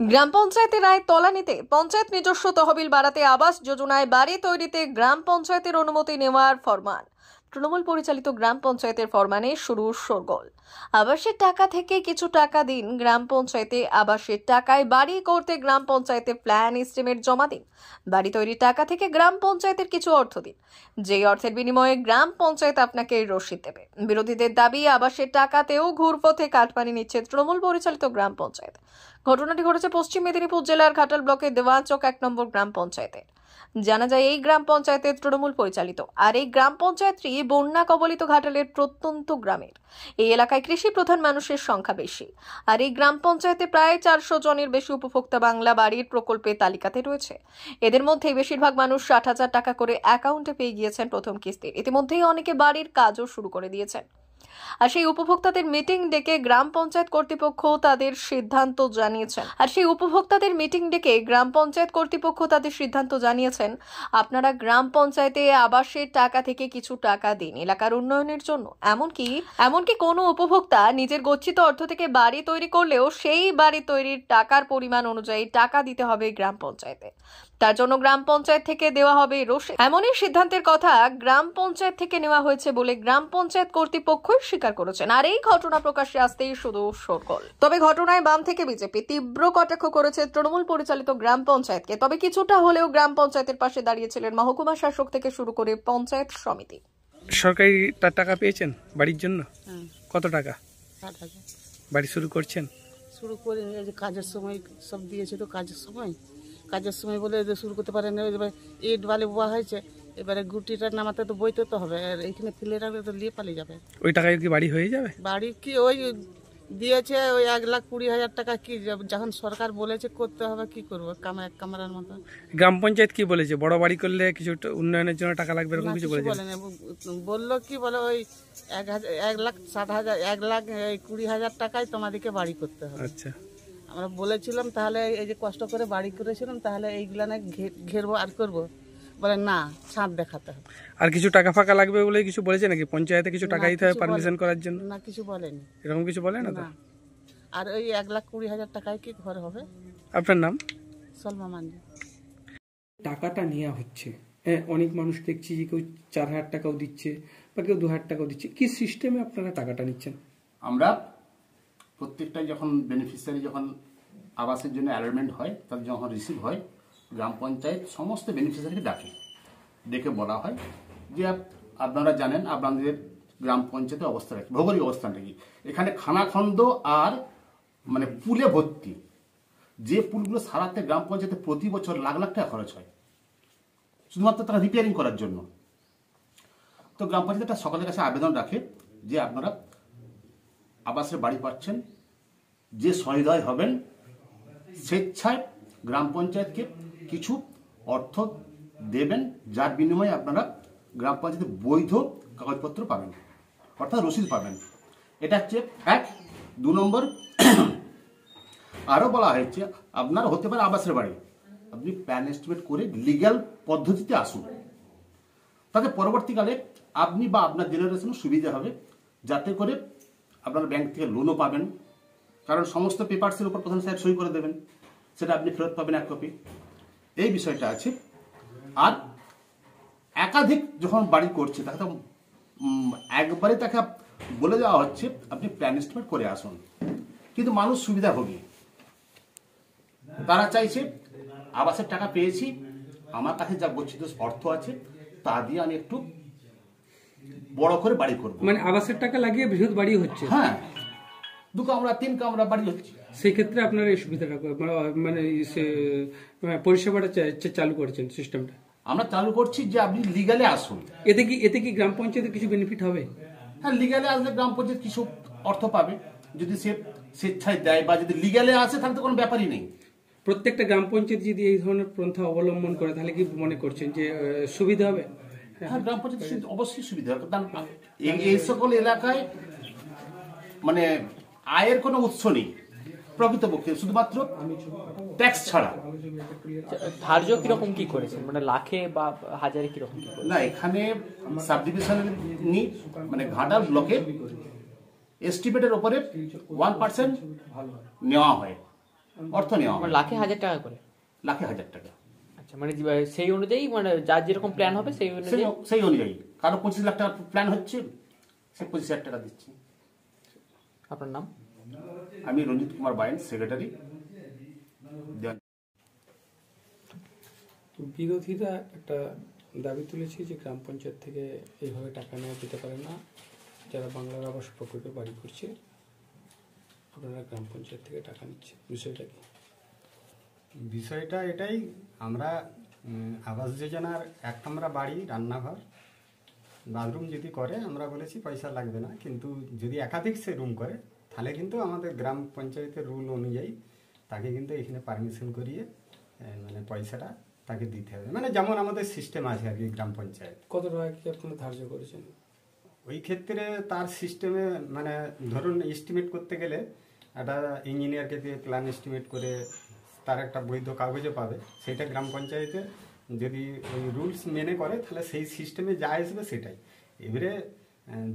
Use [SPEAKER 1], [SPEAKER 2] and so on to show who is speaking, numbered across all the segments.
[SPEAKER 1] গ্রাম পঞ্চায়েতের আয় তলানিতে পঞ্চায়েত নিজস্ব তহবিল বাড়াতে আবাস যোজনায় বাড়ি তৈরিতে গ্রাম পঞ্চায়েতের অনুমতি নেওয়ার ফরমান। তৃণমূল পরিচালিত গ্রাম পঞ্চায়েতের ফরমানে শুরু শোরগোল। আবাসের টাকা থেকে কিছু টাকা দিন গ্রাম পঞ্চায়েতে, আবাসের টাকায় বাড়ি করতে গ্রাম পঞ্চায়েতে প্ল্যান এস্টিমেট জমা দিন, বাড়ি তৈরির টাকা থেকে গ্রাম পঞ্চায়েতের কিছু অর্থ দিন, যেই অর্থের বিনিময়ে গ্রাম পঞ্চায়েত আপনাকে রসিদ দেবে। বিরোধীদের দাবি, আবাসের টাকাতেও ঘুরপথে কাটমানি নিচ্ছে তৃণমূল পরিচালিত গ্রাম পঞ্চায়েত। ঘটনাটি ঘটেছে পশ্চিম মেদিনীপুর জেলার ঘাটাল ব্লকের দেওয়ানচক 1 নম্বর গ্রাম পঞ্চায়েতে। জানা যায়, এই গ্রাম পঞ্চায়েতের তৃণমূল পরিচালিত, আর এই গ্রাম পঞ্চায়েতটি বন্যা কবলিত ঘাটালের প্রত্যন্ত গ্রামের। এই এলাকায় কৃষি প্রধান মানুষের সংখ্যা বেশি, আর এই গ্রাম পঞ্চায়েতে প্রায় 400 জনের বেশি উপভোক্তা বাংলা বাড়ির প্রকল্পের তালিকাতে রয়েছে। এদের মধ্যে বেশিরভাগ মানুষ 60,000 টাকা করে অ্যাকাউন্টে পেয়ে গিয়েছেন প্রথম কিস্তির। ইতিমধ্যেই অনেকে বাড়ির কাজও শুরু করে দিয়েছেন। আর সেই উপভোক্তাদের মিটিং ডেকে গ্রাম পঞ্চায়েত কর্তৃপক্ষ তাদের সিদ্ধান্ত জানিয়েছেন। আপনারা গ্রাম পঞ্চায়েতে আবাসের টাকা থেকে কিছু টাকা দিন এলাকার উন্নয়নের জন্য। এমনকি কোনো উপভোক্তা নিজের গচ্ছিত অর্থ থেকে বাড়ি তৈরি করলেও সেই বাড়ি তৈরির টাকার পরিমাণ অনুযায়ী টাকা দিতে হবে গ্রাম পঞ্চায়েতে। তার জন্য গ্রাম পঞ্চায়েত থেকে দেওয়া হবে রসিদ। এমনই সিদ্ধান্তের কথা গ্রাম পঞ্চায়েত থেকে নেওয়া হয়েছে বলে গ্রাম পঞ্চায়েত কর্তৃপক্ষই স্বীকার করেছেন। আর এই ঘটনা প্রকাশ্যে আসতেই শুধু শোরগোল। তবে ঘটনায় বাম থেকে বিজেপি তীব্র কটাক্ষ করেছে তৃণমূল পরিচালিত গ্রাম পঞ্চায়েতকে। তবে কিছুটা হলেও গ্রাম পঞ্চায়েতের পাশে দাঁড়িয়েছিলেন মহকুমা শাসক থেকে শুরু করে পঞ্চায়েত সমিতি।
[SPEAKER 2] সরকারি টাকা পেয়েছেন বাড়ির জন্য? কত টাকা?
[SPEAKER 3] 60,000।
[SPEAKER 2] বাড়ি শুরু করছেন?
[SPEAKER 3] শুরু করে কাজের সময় সব দিয়েছে, তো কাজের সময় বলে শুরু করতে পারেন। এবার ইট বালি বোয়া হয়েছে, এবারে গুটিটা নামাতে তো বইতে তো হবে, আর এইখানে ফেলে রাখলে তো নিয়ে পালিয়ে যাবে।
[SPEAKER 2] ওই টাকায় কি বাড়ি হয়ে যাবে?
[SPEAKER 3] বাড়ি কি ওই দিয়েছে ওই 1,20,000 টাকা, কি যখন সরকার বলেছে করতে হবে, কি করবো এক কামরার মতো।
[SPEAKER 2] গ্রাম পঞ্চায়েত কি বলেছে? বড় বাড়ি করলে কিছু উন্নয়নের জন্য টাকা লাগবে এরকম কিছু বলেছে?
[SPEAKER 3] বললো কি বলে ওই 1,60,000 1,20,000 টাকায় তোমাদেরকে বাড়ি করতে হবে।
[SPEAKER 2] আচ্ছা,
[SPEAKER 3] আমরা বলেছিলাম তাহলে এই যে কষ্ট করে বাড়ি করেছিলাম তাহলে এইগুলা না ঘেরবো আর করবো, বলে না ছাদ দেখাতে হবে।
[SPEAKER 2] আর কিছু টাকা ফাঁকা লাগবে বলে কিছু বলেছে নাকি? পঞ্চায়েতে কিছু টাকা দিতে হবে পারমিশন করার জন্য?
[SPEAKER 3] না, কিছু বলেনি।
[SPEAKER 2] এরকম কিছু বলে না তো?
[SPEAKER 3] আর ওই 1,20,000 টাকায় কি ঘর হবে?
[SPEAKER 2] আপনার নাম?
[SPEAKER 3] সলমা মান্ডি।
[SPEAKER 4] টাকাটা নেওয়া হচ্ছে, অনেক মানুষ দেখছি যে কেউ 4,000 টাকাও দিচ্ছে বা কেউ 2,000 টাকাও দিচ্ছে। কি সিস্টেমে আপনারা টাকাটা নিচ্ছেন?
[SPEAKER 5] আমরা প্রত্যেকটা যখন বেনিফিশিয়ারি যখন আবাসের জন্য অ্যালটমেন্ট হয়, তার যখন রিসিভ হয়, গ্রাম পঞ্চায়েত সমস্ত বেনিফিশিয়ারিকে ডেকে বলা হয় যে আপনারা জানেন আপনাদের গ্রাম পঞ্চায়েতের অবস্থা কি, ভৌগোলিক অবস্থানটা কি। এখানে খানাখন্দ আর মানে পুলে ভর্তি, যে পুলগুলো সারাতে গ্রাম পঞ্চায়েতে প্রতি বছর লাখ লাখ টাকা খরচ হয় শুধুমাত্র তারা রিপেয়ারিং করার জন্য। তো গ্রাম পঞ্চায়েতটা সকলের কাছে আবেদন রাখে যে আপনারা আবাসের বাড়ি পাচ্ছেন, যে সহৃদয় হবেন স্বেচ্ছায় গ্রাম পঞ্চায়েতকে কিছু অর্থ দেবেন, যার বিনিময়ে আপনারা গ্রাম পঞ্চায়েতে বৈধ কাগজপত্র পাবেন, অর্থাৎ রসিদ পাবেন। এটা হচ্ছে 1। 2 নম্বর, আরও বলা হয়েছে আপনার হতে পারে আবাসের বাড়ি, আপনি প্ল্যান এস্টিমেট করে লিগ্যাল পদ্ধতিতে আসুন, তাতে পরবর্তীকালে আপনি বা আপনার জেনারেশনের সুবিধা হবে, যাতে করে আপনারা ব্যাংক থেকে লোনও পাবেন। কারণ সমস্ত পেপারসের উপর প্রধান সাহেব সই করে দেবেন, সেটা আপনি ফেরত পাবেন 1 কপি। এই বিষয়টা আছে। আর একাধিক যখন বাড়ি করছে তাকে তো একবারে তাকে বলে দেওয়া হচ্ছে আপনি প্ল্যান এস্টিমেট করে আসুন, কিন্তু মানুষ সুবিধাভোগী, তারা চাইছে আবাসের টাকা পেয়েছি, আমার কাছে যা গচ্ছিত অর্থ আছে তা দিয়ে আমি একটু বড় করে বাড়ি করব।
[SPEAKER 4] মানে আবাসের টাকা লাগিয়ে বৃহৎ বাড়ি হচ্ছে।
[SPEAKER 5] হ্যাঁ, 2 কামরা 3 কামরা বাড়ি হচ্ছে।
[SPEAKER 4] সেই ক্ষেত্রে আপনারা এই সুবিধাটা মানে পরিষেবাটা চালু করেছেন, সিস্টেমটা
[SPEAKER 5] আমরা চালু করছি যে আপনি লিগালে আসুন।
[SPEAKER 4] এতে কি গ্রাম পঞ্চায়েতের কিছু বেনিফিট হবে?
[SPEAKER 5] হ্যাঁ, লিগালে আসলে গ্রাম পঞ্চায়েত কিছু অর্থ পাবে, যদি সে স্বেচ্ছায় দেয় বা যদি লিগালে আসে তাহলে তো কোনো ব্যাপারই নেই।
[SPEAKER 4] প্রত্যেকটা গ্রাম পঞ্চায়েত যদি এই ধরনের পন্থা অবলম্বন করে তাহলে কি মনে করছেন যে সুবিধা হবে?
[SPEAKER 5] হ্যাঁ, গ্রাম পঞ্চায়েত অবশ্যই সুবিধা হবে। কারণ এই সকল এলাকায় মানে আয়ের কোনো উৎস নেই প্রকৃতপক্ষে, শুধুমাত্র ট্যাক্স ছাড়া।
[SPEAKER 6] ধার্য কিরকম কি করেছেন, মানে লাখে বা হাজারে কিরকম কি করেছেন?
[SPEAKER 5] না, এখানে সাব ডিভিশনের মানে ঘাটাল ব্লকে এস্টিমেটের উপরে 1% নেওয়া হয়। অর্থ নেওয়া হয়।
[SPEAKER 6] মানে লাখে 1000 টাকা করে?
[SPEAKER 5] লাখে 1000 টাকা।
[SPEAKER 6] আচ্ছা, মানে সেই অনুযায়ী মানে যার যেরকম প্ল্যান হবে সেই অনুযায়ী?
[SPEAKER 5] সেই অনুযায়ী কারো 25 লাখ টাকা প্ল্যান হচ্ছে, সে 25,000 টাকা দিচ্ছে।
[SPEAKER 6] আপনার নাম?
[SPEAKER 5] আমি রঞ্জিত কুমার বাইন, সেক্রেটারি।
[SPEAKER 4] বিরোধীরা একটা দাবি তুলেছে যে গ্রাম পঞ্চায়েত থেকে এইভাবে টাকা নেওয়া যেতে পারে না, যারা বাংলার আবাস প্রকল্পে বাড়ি করছে আপনারা গ্রাম পঞ্চায়েত থেকে টাকা নিচ্ছে, বিষয়টা কি?
[SPEAKER 7] বিষয়টা এটাই, আমরা আবাস যোজনার 1 কামরা বাড়ি, রান্নাঘর, বাথরুম যদি করে আমরা বলেছি পয়সা লাগবে না, কিন্তু যদি একাধিক সে রুম করে তাহলে কিন্তু আমাদের গ্রাম পঞ্চায়েতের রুল অনুযায়ী তাকে কিন্তু এখানে পারমিশন করিয়ে মানে পয়সাটা তাকে দিতে হবে, মানে যেমন আমাদের সিস্টেম আছে আর কি গ্রাম পঞ্চায়েত।
[SPEAKER 4] কত টাকা কি আপনারা ধার্য করেছেন?
[SPEAKER 7] ওই ক্ষেত্রে তার সিস্টেমে মানে ধরুন এস্টিমেট করতে গেলে একটা ইঞ্জিনিয়ারকে দিয়ে প্ল্যান এস্টিমেট করে তার একটা বৈধ কাগজও পাবে, সেটা গ্রাম পঞ্চায়েতে যদি ওই রুলস মেনে করে তাহলে সেই সিস্টেমে যা আসবে সেটাই। এবারে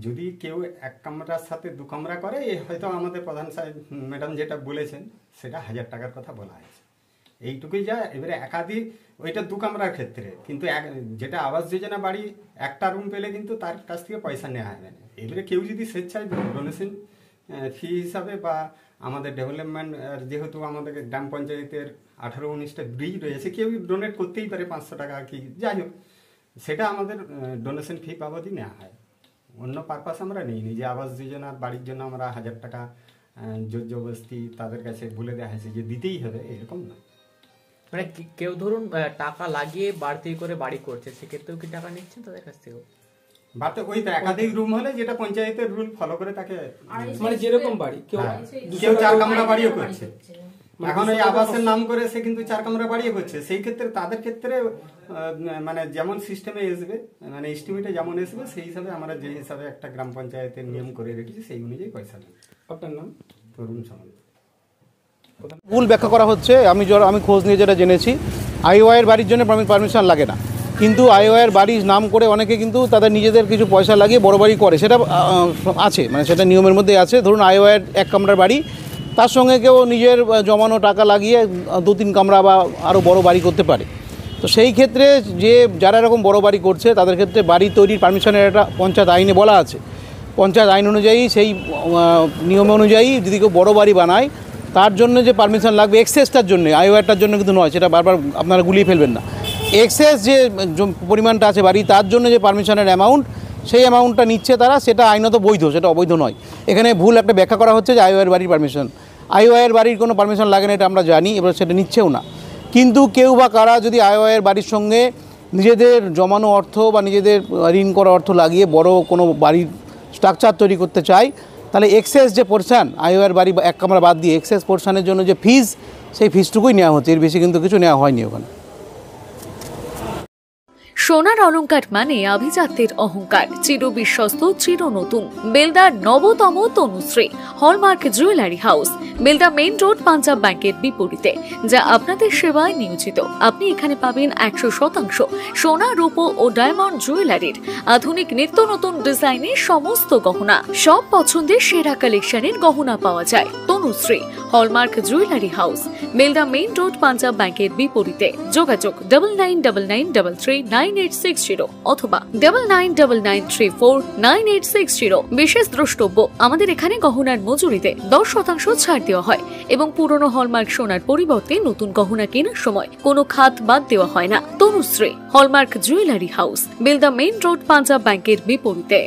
[SPEAKER 7] যদি কেউ 1 কামরার সাথে 2 কামরা করে, হয়তো আমাদের প্রধান সাহেব ম্যাডাম যেটা বলেছেন সেটা 1000 টাকার কথা বলা হয়েছে, এইটুকুই যা। এবারে একাধিক ওইটা 2 কামরার ক্ষেত্রে, কিন্তু যেটা আবাস যোজনা বাড়ি 1টা রুম পেলে কিন্তু তার কাছ থেকে পয়সা নেওয়া হবে না। এবারে কেউ যদি স্বেচ্ছায় ডোনেশন ফি হিসাবে বা আমাদের ডেভেলপমেন্ট, যেহেতু আমাদের গ্রাম পঞ্চায়েতের 18-19টা ব্রিজ রয়েছে, কেউ ডোনেট করতেই পারে 500 টাকা কি যাই হোক, সেটা আমাদের ডোনেশন ফি বাবদই নেওয়া হয়। অন্য পারপাস আমরা নিইনি যে আবাস যোজনার বাড়ির জন্য আমরা 1000 টাকা জোর জবরদস্তি তাদের কাছে বলে দেওয়া হয়েছে যে দিতেই হবে, এরকম না।
[SPEAKER 6] মানে কেউ ধরুন টাকা লাগিয়ে বাড়তি করে বাড়ি করছে, সেক্ষেত্রেও কি টাকা নিচ্ছেন তাদের কাছ থেকে?
[SPEAKER 7] বাড়তে ওই তো একাধিক রুম হলে যেটা পঞ্চায়েতের রুল ফলো করে তাকে,
[SPEAKER 4] মানে যেরকম বাড়ি
[SPEAKER 7] কেউ 4 কামরা বাড়িও করছে, এখন ওই আবাসের নাম করে সে কিন্তু 4 কামরা বাড়িও করছে, সেই ক্ষেত্রে তাদের ক্ষেত্রে মানে যেমন সিস্টেমে আসবে, মানে এস্টিমেটে যেমন আসবে সেই হিসাবে আমরা যে হিসাবে একটা গ্রাম পঞ্চায়েতের নিয়ম করে রেখেছি সেই অনুযায়ী পয়সা নেই।
[SPEAKER 4] আপনার নাম?
[SPEAKER 7] তরুণ সামন্ত।
[SPEAKER 8] ভুল ব্যাখ্যা করা হচ্ছে। আমি খোঁজ নিয়ে যেটা জেনেছি, আইওআইয়ের বাড়ির জন্য পারমিশন লাগে না, কিন্তু আইওআইয়ের বাড়ির নাম করে অনেকে কিন্তু তাদের নিজেদের কিছু পয়সা লাগিয়ে বড় বাড়ি করে, সেটা আছে, মানে সেটা নিয়মের মধ্যে আছে। ধরুন আইওআইয়ের 1 কামরার বাড়ি, তার সঙ্গে কেউ নিজের জমানো টাকা লাগিয়ে 2-3 কামরা বা আরও বড় বাড়ি করতে পারে। তো সেই ক্ষেত্রে যারা এরকম বড় বাড়ি করছে তাদের ক্ষেত্রে বাড়ি তৈরির পারমিশনের একটা পঞ্চায়েত আইনে বলা আছে। পঞ্চায়েত আইন অনুযায়ী, সেই নিয়ম অনুযায়ী যদি কেউ বড় বাড়ি বানায় তার জন্য যে পারমিশন লাগবে এক্সেসটার জন্য, আইওআইটার জন্য কিন্তু নয়, সেটা বারবার আপনারা গুলিয়ে ফেলবেন না। এক্সেস যে পরিমাণটা আছে বাড়ি, তার জন্য যে পারমিশনের অ্যামাউন্ট, সেই অ্যামাউন্টটা নিচ্ছে তারা, সেটা আইনত বৈধ, সেটা অবৈধ নয়। এখানে ভুল একটা ব্যাখ্যা করা হচ্ছে যে আইওআইয়ের বাড়ির পারমিশন, আইওআইয়ের বাড়ির কোনো পারমিশন লাগে না, এটা আমরা জানি, এবার সেটা নিচ্ছেও না। কিন্তু কেউ বা কারা যদি আইওআইয়ের বাড়ির সঙ্গে নিজেদের জমানো অর্থ বা নিজেদের ঋণ করা অর্থ লাগিয়ে বড় কোনো বাড়ির স্ট্রাকচার তৈরি করতে চায়, তাহলে এক্সেস যে পোর্শন, আইওআইয়ের বাড়ি 1 কামরা বাদ দিয়ে এক্সেস পোর্শনের জন্য যে ফিজ, সেই ফিজটুকুই নেওয়া হচ্ছে, এর বেশি কিন্তু কিছু নেওয়া হয়নি ওখানে।
[SPEAKER 9] সোনার অলংকার মানে আভিজাত্যের অহংকার, চির বিশ্বস্ত, চির নতুন। বেলদার নবতম Tanushree hallmark jewellery house, Belda main road, Punjab ব্যাংকের বিপরীতে, যা আপনাদের সেবায় নিয়োজিত। আপনি এখানে পাবেন 100% সোনা, রূপো ও ডায়মন্ড জুয়েলারির আধুনিক নিত্য নতুন ডিজাইনের সমস্ত গহনা। সব পছন্দের সেরা কালেকশনের গহনা পাওয়া যায়। Tanushree hallmark jewellery house, Belda main road, Punjab ব্যাংকের বিপরীতে। যোগাযোগ 9999339860 অথবা 9999349860। বিশেষ দ্রষ্টব্য, আমাদের এখানে গহনার মজুরিতে 10% ছাড় দেওয়া হয় এবং পুরনো হলমার্ক সোনার পরিবর্তে নতুন গহনা কেনার সময় কোনো খাত বাদ দেওয়া হয় না। Tanushree hallmark jewellery house, Belda main road, Punjab ব্যাংকের বিপরীতে।